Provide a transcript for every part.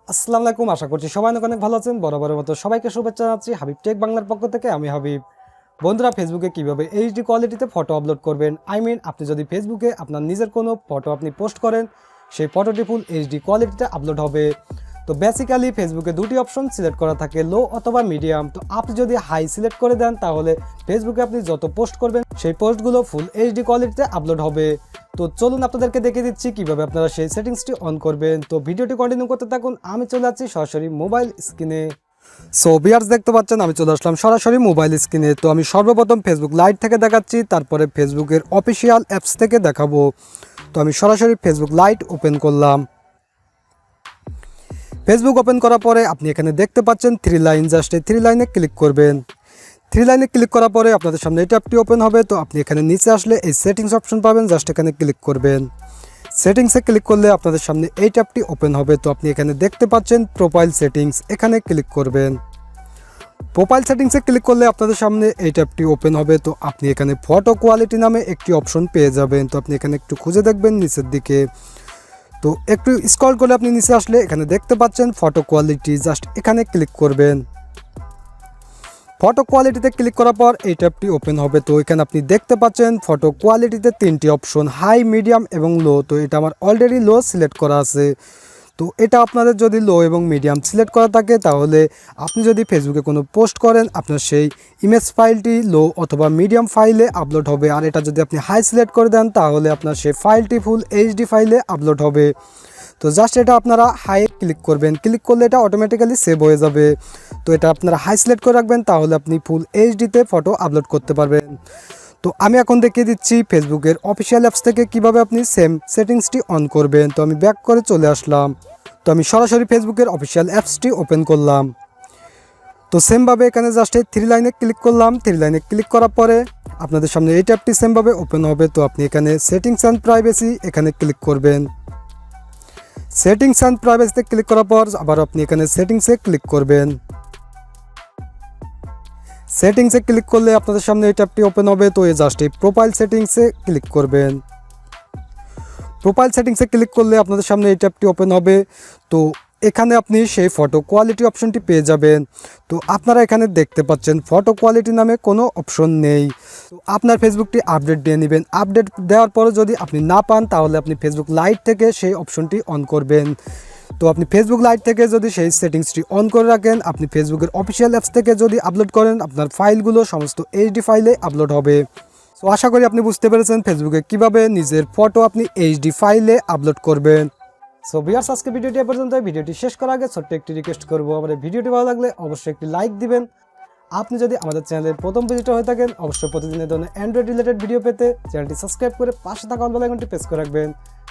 আসসালামু আলাইকুম, আশা করছি সবাই অনেক অনেক ভালো আছেন। বরাবরের মতো সবাইকে শুভেচ্ছা জানাচ্ছি হাবিব টেক বাংলার পক্ষ থেকে। আমি হাবিব। বন্ধুরা, ফেসবুকে কিভাবে এইচডি কোয়ালিটিতে ফটো আপলোড করবেন, আপনি যদি ফেসবুকে আপনার নিজের কোনো ফটো আপনি পোস্ট করেন, সেই ফটোটি ফুল এইচডি কোয়ালিটিতে আপলোড হবে। তো বেসিক্যালি ফেসবুকে দুটি অপশন সিলেক্ট করা থাকে, লো অথবা মিডিয়াম। তো আপনি যদি হাই সিলেক্ট করে দেন তাহলে ফেসবুকে আপনি যত পোস্ট করবেন সেই পোস্টগুলো ফুল এইচডি কোয়ালিটিতে আপলোড হবে। তো চলুন আপনাদেরকে দেখিয়ে দিচ্ছি কিভাবে আপনারা সেই সেটিংসটি অন করবেন। তো ভিডিওটি কন্টিনিউ করতে থাকুন, আমি চলে যাচ্ছি সরাসরি মোবাইল স্ক্রিনে। সো ভিউয়ার্স, দেখতে পাচ্ছেন আমি চলে আসলাম সরাসরি মোবাইল স্ক্রিনে। তো আমি সর্বপ্রথম ফেসবুক লাইট থেকে দেখাচ্ছি, তারপরে ফেসবুকের অফিসিয়াল অ্যাপস থেকে দেখাবো। তো আমি সরাসরি ফেসবুক লাইট ওপেন করলাম। ফেসবুক ওপেন করার পরে আপনি এখানে দেখতে পাচ্ছেন থ্রি লাইন, জাস্ট এই থ্রি লাইনে ক্লিক করবেন। থ্রি লাইনে ক্লিক করার পরে আপনাদের সামনে এই ট্যাবটি ওপেন হবে। তো আপনি এখানে নিচে আসলে এই সেটিংস অপশন পাবেন, জাস্ট এখানে ক্লিক করবেন। সেটিংসে ক্লিক করলে আপনাদের সামনে এই ট্যাবটি ওপেন হবে। তো আপনি এখানে দেখতে পাচ্ছেন প্রোফাইল সেটিংস, এখানে ক্লিক করবেন। প্রোফাইল সেটিংসে ক্লিক করলে আপনাদের সামনে এই ট্যাবটি ওপেন হবে। তো আপনি এখানে ফটো কোয়ালিটি নামে একটি অপশন পেয়ে যাবেন। তো আপনি এখানে একটু খুঁজে দেখবেন নিচের দিকে। তো একটু স্ক্রল করে আপনি নিচে আসলে এখানে দেখতে পাচ্ছেন ফটো কোয়ালিটি, জাস্ট এখানে ক্লিক করবেন। ফটো কোয়ালিটিতে ক্লিক করার পর এই ট্যাবটি ওপেন হবে। তো এখানে আপনি দেখতে পাচ্ছেন ফটো কোয়ালিটিতে তিনটি অপশন, হাই, মিডিয়াম এবং লো। তো এটা আমার অলরেডি লো সিলেক্ট করা আছে। তো এটা আপনাদের যদি লো এবং মিডিয়াম সিলেক্ট করা থাকে তাহলে আপনি যদি ফেসবুকে কোনো পোস্ট করেন আপনার সেই ইমেজ ফাইলটি লো অথবা মিডিয়াম ফাইলে আপলোড হবে। আর এটা যদি আপনি হাই সিলেক্ট করে দেন তাহলে আপনার সেই ফাইলটি ফুল এইচডি ফাইলে আপলোড হবে। তো জাস্ট এটা আপনারা হাই ক্লিক করবেন, ক্লিক করলে এটা অটোমেটিক্যালি সেভ হয়ে যাবে। তো এটা আপনারা হাই সিলেক্ট করে রাখবেন, তাহলে আপনি ফুল এইচডিতে ফটো আপলোড করতে পারবেন। তো আমি এখন দেখিয়ে দিচ্ছি ফেসবুকের অফিসিয়াল অ্যাপস থেকে কিভাবে আপনি সেম সেটিংসটি অন করবেন। তো আমি ব্যাক করে চলে আসলাম। তো আমি সরাসরি ফেসবুকের অফিসিয়াল অ্যাপসটি ওপেন করলাম। তো সেমভাবে এখানে জাস্ট এই থ্রি লাইনে ক্লিক করলাম। থ্রি লাইনে ক্লিক করার পরে আপনাদের সামনে এই ট্যাবটি সেমভাবে ওপেন হবে। তো আপনি এখানে সেটিংস অ্যান্ড প্রাইভেসি এখানে ক্লিক করবেন। সেটিংস অ্যান্ড প্রাইভেসিতে ক্লিক করার পর আবার আপনি এখানে সেটিংসে ক্লিক করবেন। সেটিংসে ক্লিক করলে আপনাদের সামনে এই ট্যাবটি ওপেন হবে। তো এই জাস্ট এই প্রোফাইল সেটিংসে ক্লিক করবেন। প্রোফাইল সেটিংসে ক্লিক করলে আপনাদের সামনে এই ট্যাবটি ওপেন হবে। তো এখানে আপনি সেই ফটো কোয়ালিটি অপশনটি পেয়ে যাবেন। তো আপনারা এখানে দেখতে পাচ্ছেন ফটো কোয়ালিটি নামে কোনো অপশন নেই। তো আপনার ফেসবুকটি আপডেট দিয়ে নেবেন। আপডেট দেওয়ার পরে যদি আপনি না পান তাহলে আপনি ফেসবুক লাইট থেকে সেই অপশনটি অন করবেন। তো আপনি ফেসবুক লাইট থেকে যদি সেই সেটিংসটি অন করে রাখেন, আপনি ফেসবুকের অফিসিয়াল অ্যাপস থেকে যদি আপলোড করেন আপনার ফাইলগুলো সমস্ত এইচডি ফাইলে আপলোড হবে। সো আশা করি আপনি বুঝতে পেরেছেন ফেসবুকে কিভাবে নিজের ফটো আপনি এইচডি ফাইলে আপলোড করবেন। সো ভিউয়ার্স, আজকে ভিডিওটি এ পর্যন্ত। ভিডিওটি শেষ করার আগে ছোট্ট একটি রিকোয়েস্ট করবো, আমাদের ভিডিওটি ভালো লাগলে অবশ্যই একটি লাইক দিবেন। আপনি যদি আমাদের চ্যানেলের প্রথম ভিজিটর হয়ে থাকেন অবশ্যই প্রতিদিনের ধরনের অ্যান্ড্রয়েড রিলেটেড ভিডিও পেতে চ্যানেলটি সাবস্ক্রাইব করে পাশে থাকা অল বেল আইকনটি প্রেস করে রাখবেন।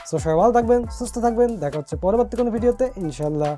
সো সবাই ভালো থাকবেন, সুস্থ থাকবেন, দেখা হচ্ছে পরবর্তী কোনো ভিডিওতে ইনশাআল্লাহ।